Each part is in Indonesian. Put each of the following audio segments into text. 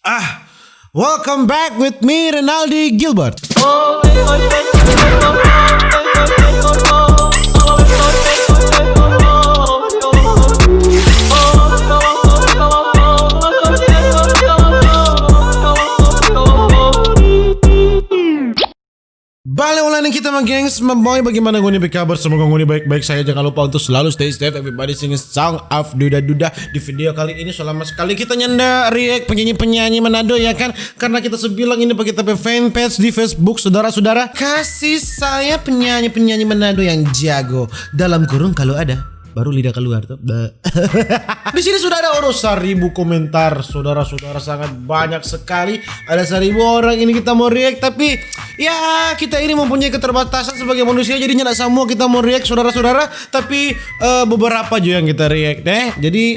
Ah, welcome back with me, Rinaldi Gilbert. Balik ulang nih kita gengs, boy, bagaimana gue nih kabar? Semoga gue nih baik-baik saja. Jangan lupa untuk selalu stay safe. Everybody singing song of duda-duda. Di video kali ini selama sekali kita nyenda react penyanyi-penyanyi Manado ya kan. Karena kita sebilang ini bagi kita fanpage di Facebook. Saudara-saudara, kasih saya penyanyi-penyanyi Manado yang jago. Dalam kurung kalau ada baru lidah keluar tuh. Di sini sudah ada 1000 komentar, saudara-saudara, sangat banyak sekali. Ada 1000 orang ini kita mau react, tapi ya kita ini mempunyai keterbatasan sebagai manusia, jadi tidak semua kita mau react, saudara-saudara. Tapi beberapa aja yang kita react deh. Jadi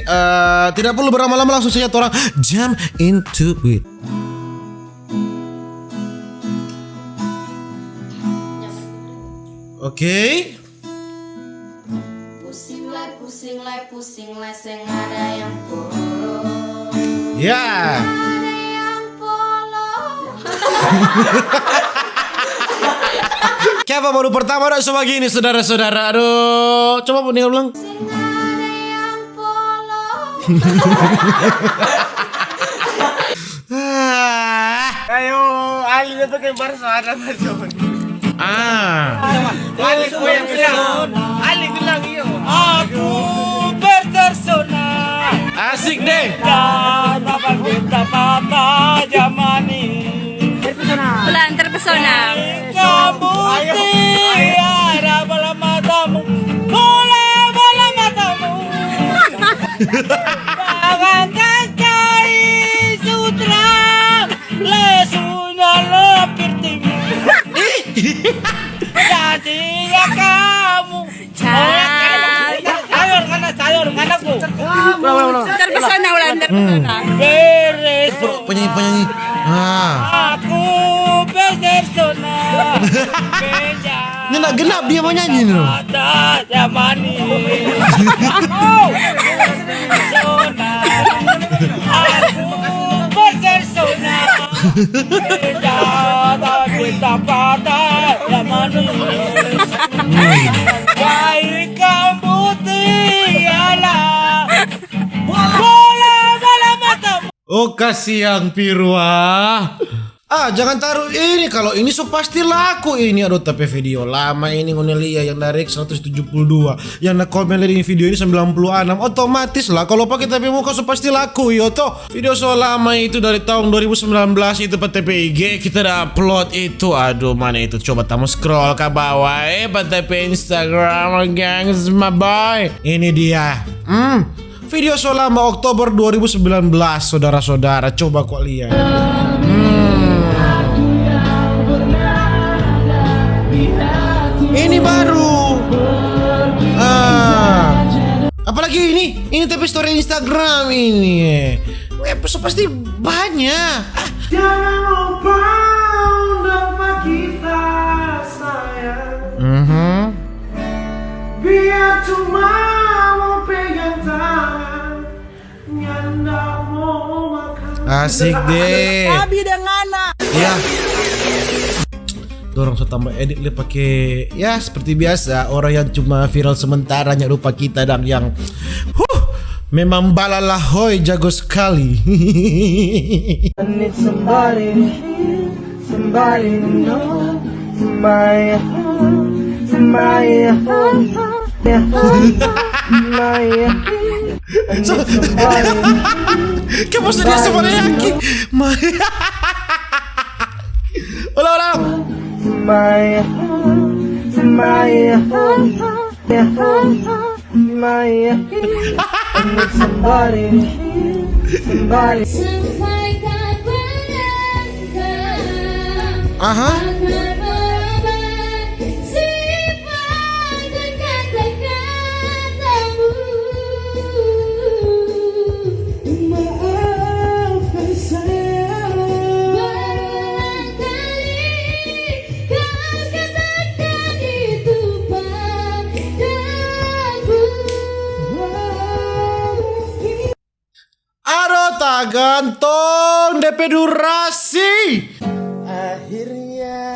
tidak perlu berlama-lama, langsung saja orang jump into it. Oke. Pusing sing ada yang polo. Ya. Ada yang polo. Siapa baru pertama udah semua gini, saudara-saudara. Aduh, coba nih ulang. Sing ada yang polo. Ayo, Ali itu kayak Barca ada coba. Ali gue yang bilang. Ali bilang iyo. Aku bertersona. Asik deh. Dan apa kita patah jamani. Terpesona. Kamu tiada bola matamu. Bola matamu. Bagaikan cahaya sutra. Lesunya lepir tinggi. Jadinya kamu sayur anakku. Terpesona ulan terpesona. Beres. Penyanyi. Aku bertersona. Ini nak genap dia mau nyanyi nih. Ada zamani. Sona. Aku bertersona. Kita pada zamani. Baik kamu tiada. Bola matamu. Oh, kasihan Pirwa. Jangan taruh ini, kalau ini so pasti laku ini. Aduh, tapi video lama ini Ngonelia yang dari 172, yang nak komen dari video ini 96, otomatis lah kalau pakai TP muka so pasti laku yo toh. Video so lama itu dari tahun 2019 itu pada TPIG kita udah upload itu. Aduh, mana itu, coba tamu scroll ke bawah pada TP Instagram gengs my boy. Ini dia. Video so lama Oktober 2019, saudara-saudara, coba kok lihat. Ini baru. Apalagi ini tapi story Instagram ini. So pasti banyak. Jangan lupa undang kita sayang. Biar cuma mau pegang tangan, nyanda mau makan. Asik deh. Abi dengan Ya. Dorong so tambah edit le pakai ya seperti biasa orang yang cuma viral sementara lupa kita dan yang memang balalahoy jago sekali. I need somebody to know, somebody Kamu sedih sama yakin. Ulang. Sampaikan berangkat. Aha. Sifat dan kata-katamu. Maafkan saya. Berulang kali kau katakan itu padaku. Arota tak gantung DP durasi. Akhirnya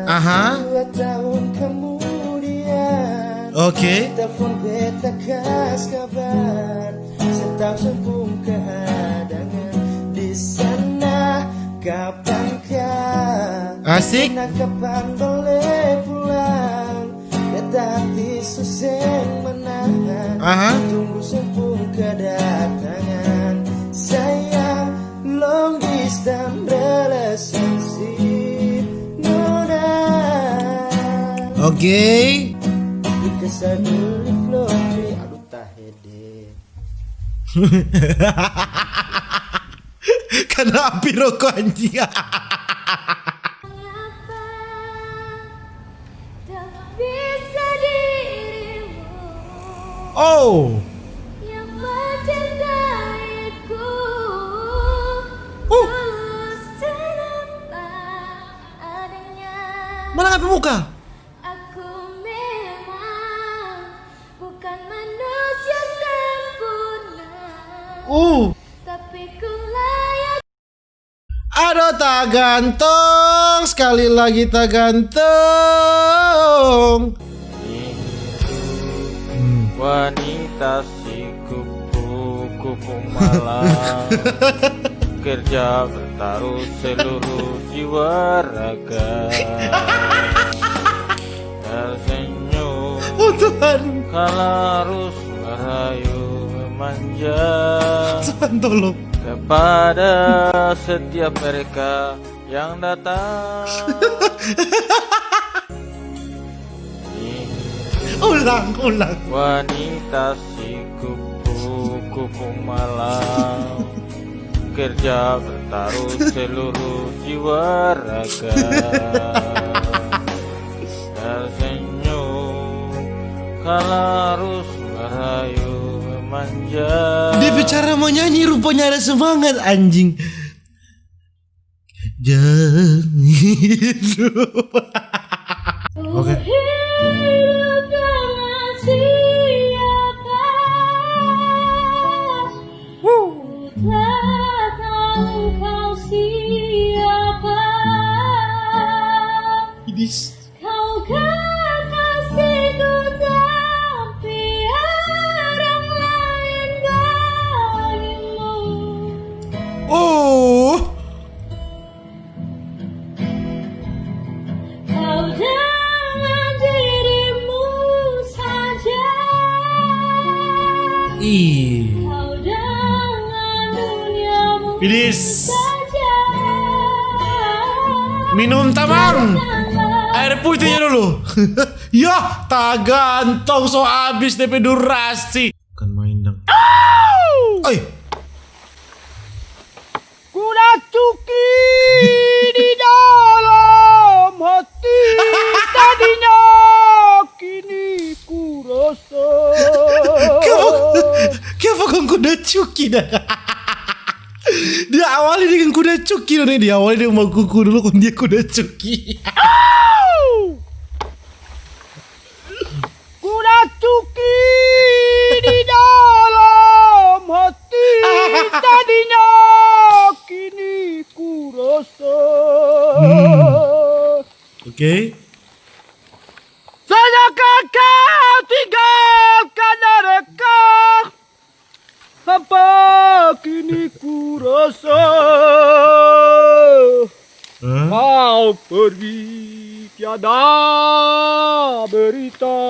Aha. 2 tahun kemudian Oke. telepon beta kas kabar, setahun sebelum kehadangan di sana. Kapankah Asik. nak kapan boleh pulang? Beta hati susah menahan, Aha. tunggu sebelum kedatangan. Sayang, long distance relationship nona. Oke. Dikesal dulu floppy, aduh tak hede. Karena api rokok anjing. Tak bisa dirimu Oh. yang mencintaiku tulus tanpa adanya. Malah ngapain muka? Aku memang bukan manusia sempurna, tapi ku layak. Aduh tak gantung. Sekali lagi tak gantung. Wanita si kupu-kupu malam, kerja bertaruh seluruh jiwa raga. Tersenyum Oh Tuhan. kala harus merayu manja Tuhan tolong. kepada setiap mereka yang datang. Ulang. Wanita si kupu-kupu malam, kerja bertaruh seluruh jiwa raga. Tersenyum kala harus merayu manja. Dia bicara mau nyanyi rupanya ada semangat anjing. Jangan hidup. Oke. Hidup dengan siapa? Tak tahu kau siapa. Kau kekasihku tapi orang lain bagimu. Oh. Kau dengan dirimu saja. Ih. Kau dengan duniamu Fidis. saja. Minum tamang. Air putihnya dulu. Ya, tak gantung so abis DP durasi. Bukan main dong. Oi. Kuda cuki di dalam hati, tadinya kini ku rasa. Kenapa kau kuda cuki dah? Dia awali dengan kuda cuki nih. Dia awali dengan mau kuku dulu, dia kuda cuki. Kuda cuki di dalam hati, tadinya kini ku rasa. Oke. Sejak kau tinggalkan mereka, apa kini ku rasa. Kau pergi tiada berita,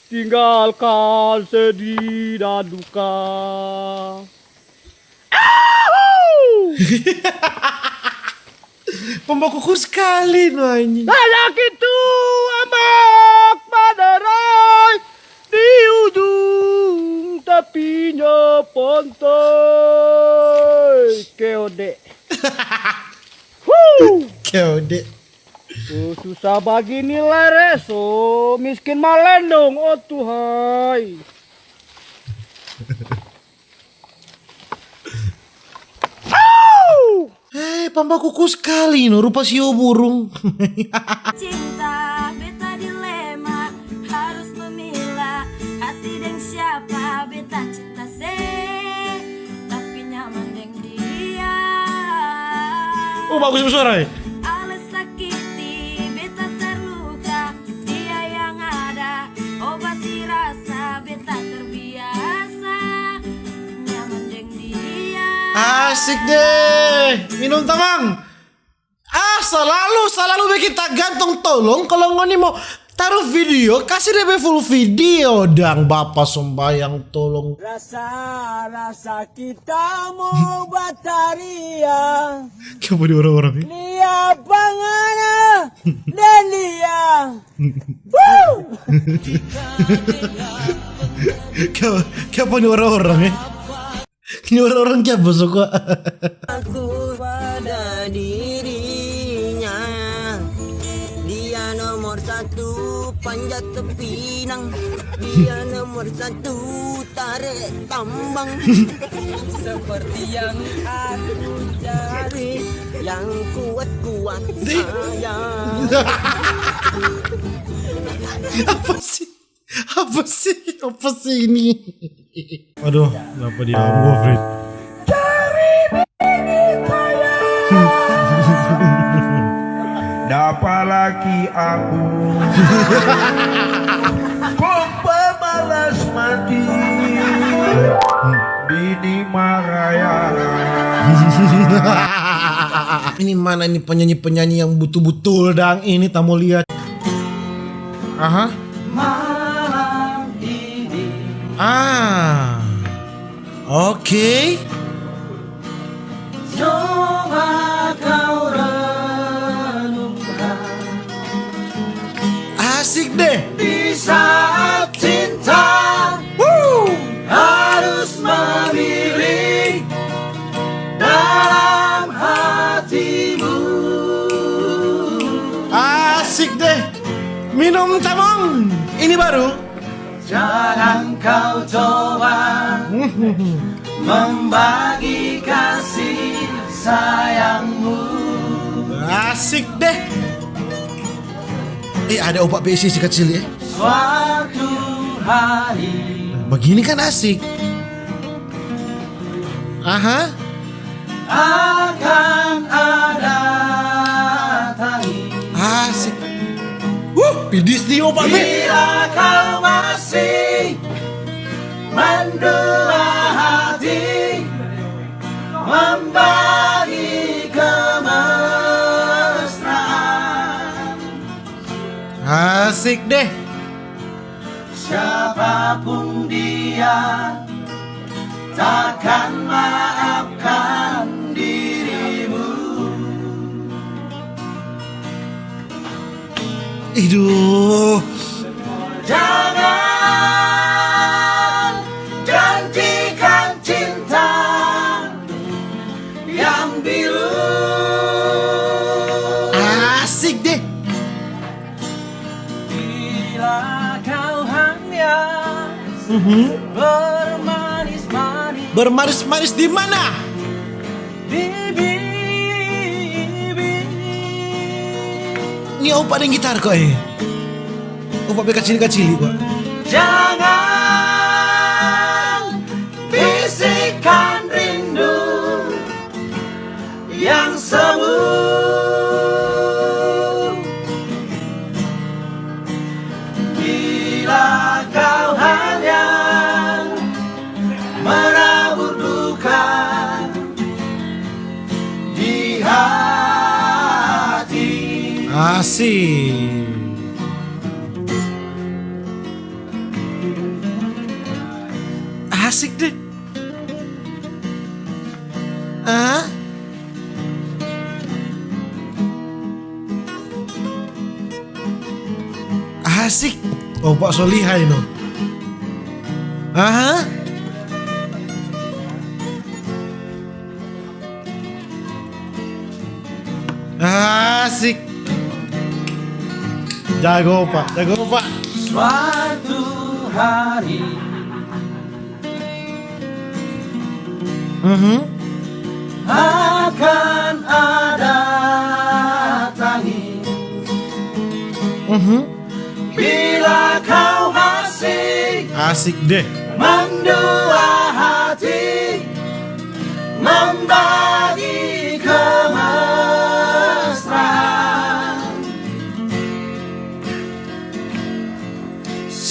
tinggalkan sedih dan duka. Pembakuku sekali no anjing. Anak itu amak madarai di ujung tepinya pantai. Keode. Keode. Susah bagi nilai reso, miskin malendong oh Tuhai. Pembakuku sekali no, rupa sio burung. Cinta beta dilema, harus memilah hati dan siapa beta cinta se, tapi Oh bagus bersuara ya. Alas sakiti, beta terluka. Dia yang ada, obati rasa. Beta terbiasa, nyaman deng dia. Asik deh. Minum tamang. Selalu kita gantung tolong kalau ngoni mau taruh video kasih DP full video dang bapak sembayang tolong. Rasa kita mau bataria. Kenapa di orang-orang ini? Lia Pangana dan Lia. Kenapa di orang-orang ya? Ini orang-orang siapa suka? Aku pada dirinya, dia nomor satu panjat tepinang, dia nomor satu tarik tambang. Seperti yang aku cari, yang kuat-kuat sayang. Apa sih ini? Waduh, kenapa dia gua Fred? Dapat lagi aku pemalas mati Bini Maraya. Ini mana ini penyanyi-penyanyi yang betul-betul dang ini tamu lihat. Aha. Malam ini Oke. coba kau renungkan, Asik deh. di saat cinta harus memilih dalam hatimu. Asik deh. Minum tamang. Ini baru. Jangan kau coba membagi kasih sayangmu. Asik deh. Ada opak PSC si kecil ya. Suatu hari Begini kan asik. Aha. akan ada tangi. Asik. Pidis nih opak P. Bila kau masih mendua hati, membagi kemesraan. Asik deh. Siapapun dia takkan maafkan dirimu. Iduh. Jangan janjikan cinta yang biru. Asik deh. Bila kau hanya bermanis-manis Bermaris-maris di mana? di bibir. Ini opak dengan gitar kok Opak P kecil-kecil kok. Jangan bisikan rindu yang semu. Bila kau hanya menabur duka di hati. Asik. Asik deh. Asik. Oh Pak Solihah ini. Aha. Asik. Jago Pak. Suatu hari akan ada tangis. Bila kau masih Asik deh. mendua hati, membagi kemesraan.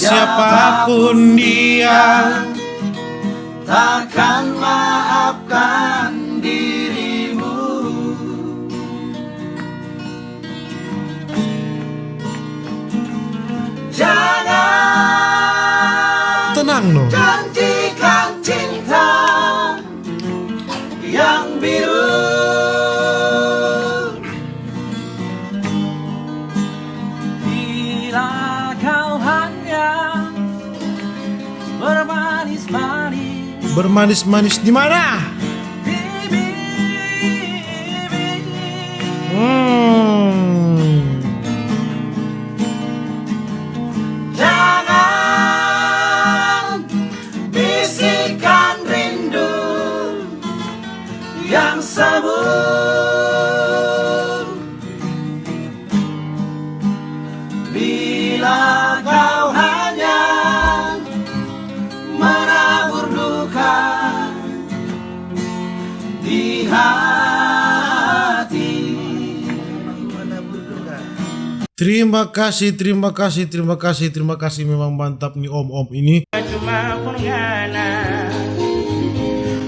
siapapun dia. Takkan maafkan dirimu. Jangan Tenang no. janjikan cinta yang biru. Bila kau hanya bermanis-manis Bermanis-manis di mana? di bibir, jangan bisikan rindu yang semu. Bila kau hanya menabur duka di hati. Menabur duka. Terima kasih, terima kasih, terima kasih, terima kasih. Memang mantap nih om-om ini. Cuma pengana.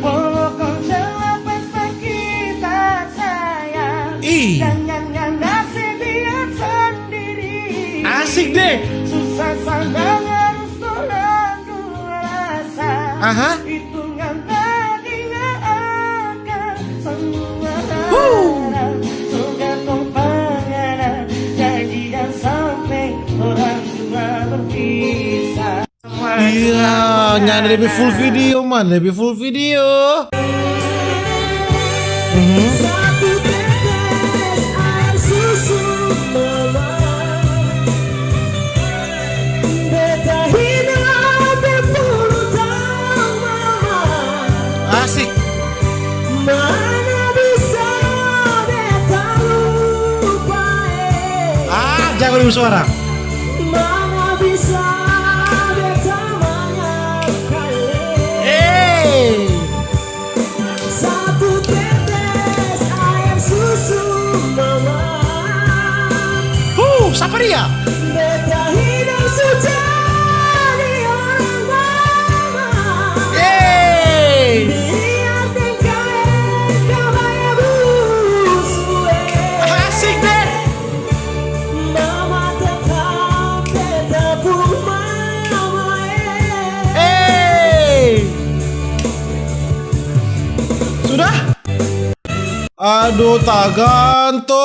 Pokok selepas kita sayang. Ih, Jangan nasib dia sendiri. asik deh. Susah sandang harus tolong dua rasa. Aha. Hitungan tadi nggak akan semua Woo. harap. Suka pengenang janjian sampai orang tua berpisah. Iya, nyanyi lebih full video man, lebih full video. Satu tetes air susu mama, beta hidup berpuluh tahun mama. Asik. Mana bisa beta lupa Jago di suara. Mana bisa beta menyangkali satu tetes air susu mama. Siapa dia? Beta hidup sejadi orang mama. Biar tinggal kabaya busue. Asik deh. Mama tetap beta pun mama. Sudah? Aduh, tak gantung.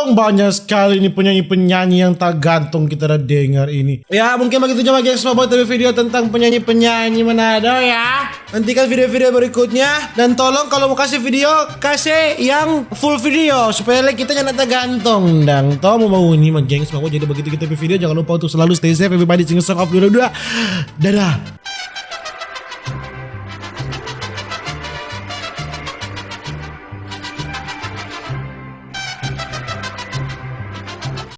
Banyak sekali nih penyanyi-penyanyi yang tak gantung kita udah dengar ini. Ya, mungkin begitu aja guys, buat video tentang penyanyi-penyanyi Manado ya. Nantikan video-video berikutnya. Dan tolong kalau mau kasih video, kasih yang full video. Supaya like kita jangan tak gantung. Dan tau mau ini mah gengs. Mau jadi begitu kita video. Jangan lupa untuk selalu stay safe. Everybody sing a song of dulu. Dadah.